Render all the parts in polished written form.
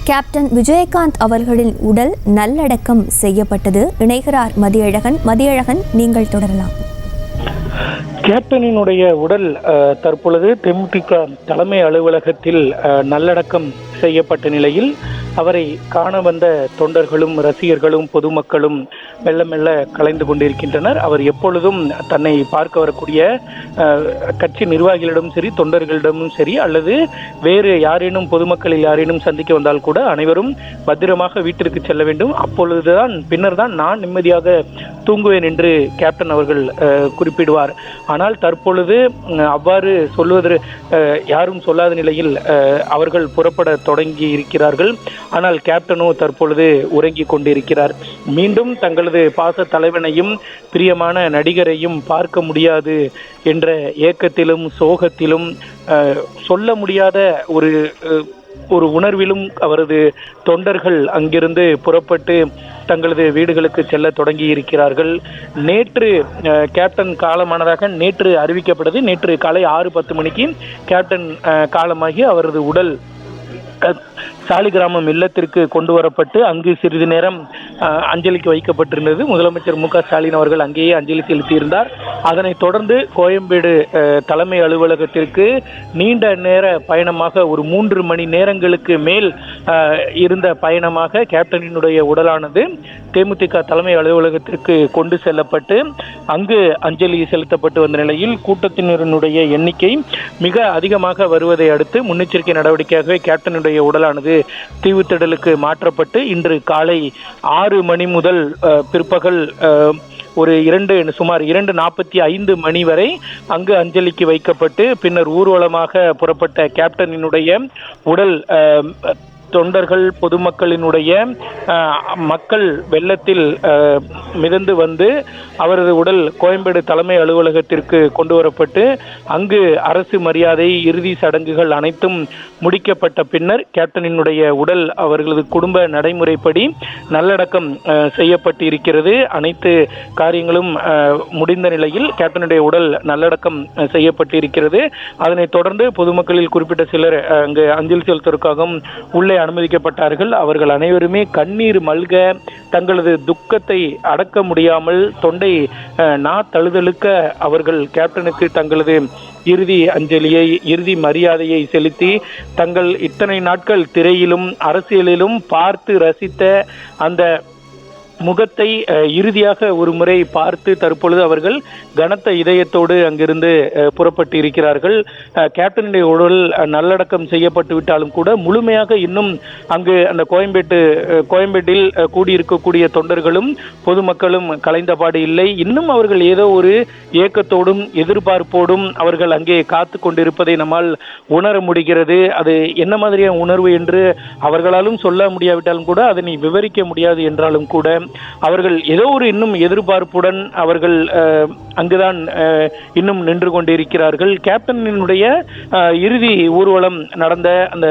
Captain Vijayakanth அவர்களின் உடல் நல்லடக்கம் செய்யப்பட்டது. இணைகிறார் மதியழகன். மதியழகன், நீங்கள் தொடரலாம். கேப்டனினுடைய உடல் தற்பொழுது தேமுதிக தலைமை அலுவலகத்தில் நல்லடக்கம் செய்யப்பட்ட நிலையில் அவரை காண வந்த தொண்டர்களும் ரசிகர்களும் பொதுமக்களும் மெல்ல மெல்ல கலைந்து கொண்டிருக்கின்றனர். அவர் எப்பொழுதும் தன்னை பார்க்க வரக்கூடிய கட்சி நிர்வாகிகளிடம் சரி, தொண்டர்களிடமும் சரி, அல்லது வேறு யாரேனும் பொதுமக்களில் யாரேனும் சந்திக்க வந்தால் கூட அனைவரும் பத்திரமாக வீட்டிற்கு செல்ல வேண்டும், அப்பொழுதுதான் பின்னர் தான் நான் நிம்மதியாக தூங்குவேன் என்று கேப்டன் அவர்கள் குறிப்பிடுவார். ஆனால் தற்பொழுது அவ்வாறு சொல்வது யாரும் சொல்லாத நிலையில் அவர்கள் புறப்பட தொடங்கி இருக்கிறார்கள். ஆனால் கேப்டனோ தற்பொழுது உறங்கிக் கொண்டிருக்கிறார். மீண்டும் தங்களது பாச தலைவனையும் பிரியமான நடிகரையும் பார்க்க முடியாது என்ற ஏக்கத்திலும் சோகத்திலும் சொல்ல முடியாத ஒரு உணர்விலும் அவரது தொண்டர்கள் அங்கிருந்து புறப்பட்டு தங்களது வீடுகளுக்கு செல்ல தொடங்கி இருக்கிறார்கள். நேற்று கேப்டன் காலமானதாக நேற்று அறிவிக்கப்பட்டது. நேற்று காலை 6:10 மணிக்கு கேப்டன் காலமாகி அவரது உடல் சாலிகிராமம் இல்லத்திற்கு கொண்டு வரப்பட்டு அங்கு சிறிது நேரம் அஞ்சலிக்கு வைக்கப்பட்டிருந்தது. முதலமைச்சர் மு க ஸ்டாலின் அவர்கள் அங்கேயே அஞ்சலி செலுத்தியிருந்தார். அதனைத் தொடர்ந்து கோயம்பேடு தலைமை அலுவலகத்திற்கு நீண்ட நேர பயணமாக ஒரு 3 மணி நேரங்களுக்கு மேல் இருந்த பயணமாக கேப்டனினுடைய உடலானது தேமுதிக தலைமை அலுவலகத்திற்கு கொண்டு செல்லப்பட்டு அங்கு அஞ்சலி செலுத்தப்பட்டு வந்த நிலையில் கூட்டத்தினருடைய எண்ணிக்கை மிக அதிகமாக வருவதை அடுத்து முன்னெச்சரிக்கை நடவடிக்கையாகவே கேப்டனுடைய உடலானது தீவுத்திடலுக்கு மாற்றப்பட்டு இன்று காலை 6 மணி முதல் பிற்பகல் சுமார் 2:45 மணி வரை அங்கு அஞ்சலிக்கு வைக்கப்பட்டு பின்னர் ஊர்வலமாக புறப்பட்ட கேப்டனினுடைய உடல் தொண்டர்கள் பொதுமக்களினுடைய மக்கள் வெள்ளத்தில் மிதந்து வந்து அவரது உடல் கோயம்பேடு தலைமை அலுவலகத்திற்கு கொண்டு வரப்பட்டு அங்கு அரசு மரியாதை இறுதி சடங்குகள் அனைத்தும் முடிக்கப்பட்ட பின்னர் கேப்டனினுடைய உடல் அவர்களது குடும்ப நடைமுறைப்படி நல்லடக்கம் செய்யப்பட்டு இருக்கிறது. அனைத்து காரியங்களும் முடிந்த நிலையில் கேப்டனுடைய உடல் நல்லடக்கம் செய்யப்பட்டு இருக்கிறது. அதனைத் தொடர்ந்து பொதுமக்களில் குறிப்பிட்ட சிலர் அங்கு அஞ்சலி செலுத்துவதற்காகவும் உள்ளே அனுமதிக்கப்பட்டார்கள். அவர்கள் அனைவருமே கண்ணீர் மல்க தங்களது துக்கத்தை அடக்க முடியாமல் தொண்டை தழுதழுக்க அவர்கள் கேப்டனுக்கு தங்களது இறுதி அஞ்சலியை இறுதி மரியாதையை செலுத்தி தங்கள் இத்தனை நாட்கள் திரையிலும் அரசியலிலும் பார்த்து ரசித்த அந்த முகத்தை இறுதியாக ஒரு முறை பார்த்து தற்பொழுது அவர்கள் கனத்த இதயத்தோடு அங்கிருந்து புறப்பட்டு இருக்கிறார்கள். கேப்டனுடைய உடல் நல்லடக்கம் செய்யப்பட்டு விட்டாலும் கூட முழுமையாக இன்னும் அங்கு அந்த கோயம்பேட்டில் கூடியிருக்கக்கூடிய தொண்டர்களும் பொதுமக்களும் கலைந்தபாடு இல்லை. இன்னும் அவர்கள் ஏதோ ஒரு ஏக்கத்தோடும் எதிர்பார்ப்போடும் அவர்கள் அங்கே காத்து கொண்டிருப்பதை நம்மால் உணர முடிகிறது. அது என்ன மாதிரியான உணர்வு என்று அவர்களாலும் சொல்ல முடியாவிட்டாலும் கூட அதனை விவரிக்க முடியாது என்றாலும் கூட அவர்கள் ஏதோ ஒரு இன்னும் எதிர்பார்ப்புடன் அவர்கள் அங்குதான் இன்னும் நின்று கொண்டிருக்கிறார்கள். கேப்டனினுடைய இறுதி ஊர்வலம் நடந்த அந்த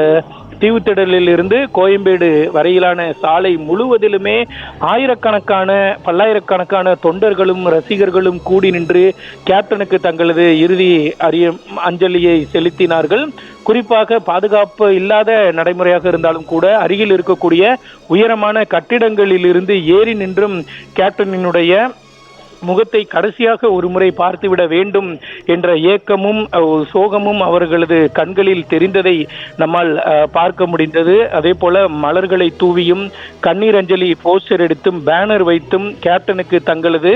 தீவுத்திடலில் இருந்து கோயம்பேடு வரையிலான சாலை முழுவதிலுமே பல்லாயிரக்கணக்கான தொண்டர்களும் ரசிகர்களும் கூடி நின்று கேப்டனுக்கு தங்களது இறுதி அஞ்சலியை செலுத்தினார்கள். குறிப்பாக பாதுகாப்பு இல்லாத நடைமுறையாக இருந்தாலும் கூட அருகில் இருக்கக்கூடிய உயரமான கட்டிடங்களில் இருந்து ஏறி நின்றும் கேப்டனினுடைய முகத்தை கடைசியாக ஒரு முறை பார்த்துவிட வேண்டும் என்ற ஏக்கமும் சோகமும் அவர்களது கண்களில் தெரிந்ததை நம்மால் பார்க்க முடிந்தது. அதே போல மலர்களை தூவியும் கண்ணீர் அஞ்சலி போஸ்டர் எடுத்தும் பேனர் வைத்தும் கேப்டனுக்கு தங்களது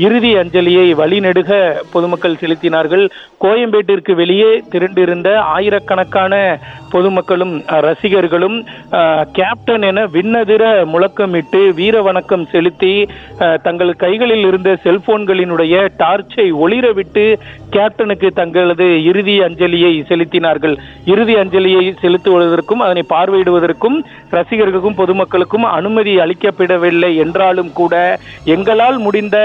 இறுதி அஞ்சலியை வழிநெடுக பொதுமக்கள் செலுத்தினார்கள். கோயம்பேட்டிற்கு வெளியே திரண்டிருந்த ஆயிரக்கணக்கான பொதுமக்களும் ரசிகர்களும் கேப்டன் என விண்ணதிர முழக்கமிட்டு வீர வணக்கம் செலுத்தி தங்கள் கைகளில் இருந்த செல்போன்களினுடைய டார்ச்சை ஒளிரவிட்டு கேப்டனுக்கு தங்களது இறுதி அஞ்சலியை செலுத்தினார்கள். இறுதி அஞ்சலியை செலுத்துவதற்கும் அதனை பார்வையிடுவதற்கும் ரசிகர்களுக்கும் பொதுமக்களுக்கும் அனுமதி அளிக்கப்படவில்லை என்றாலும் கூட எங்களால் முடிந்த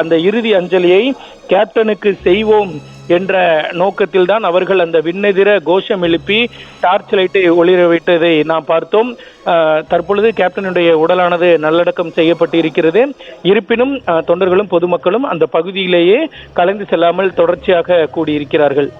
அந்த இறுதி அஞ்சலியை கேப்டனுக்கு செய்வோம் என்ற நோக்கத்தில் தான் அவர்கள் அந்த விண்ணெதிர கோஷம் எழுப்பி டார்ச் லைட்டை ஒளிர வைத்ததை நாம் பார்த்தோம். தற்பொழுது கேப்டனுடைய உடலானது நல்லடக்கம் செய்யப்பட்டு இருக்கிறது. இருப்பினும் தொண்டர்களும் பொதுமக்களும் அந்த பகுதியிலேயே கலந்து செல்லாமல் தொடர்ச்சியாக கூடியிருக்கிறார்கள்.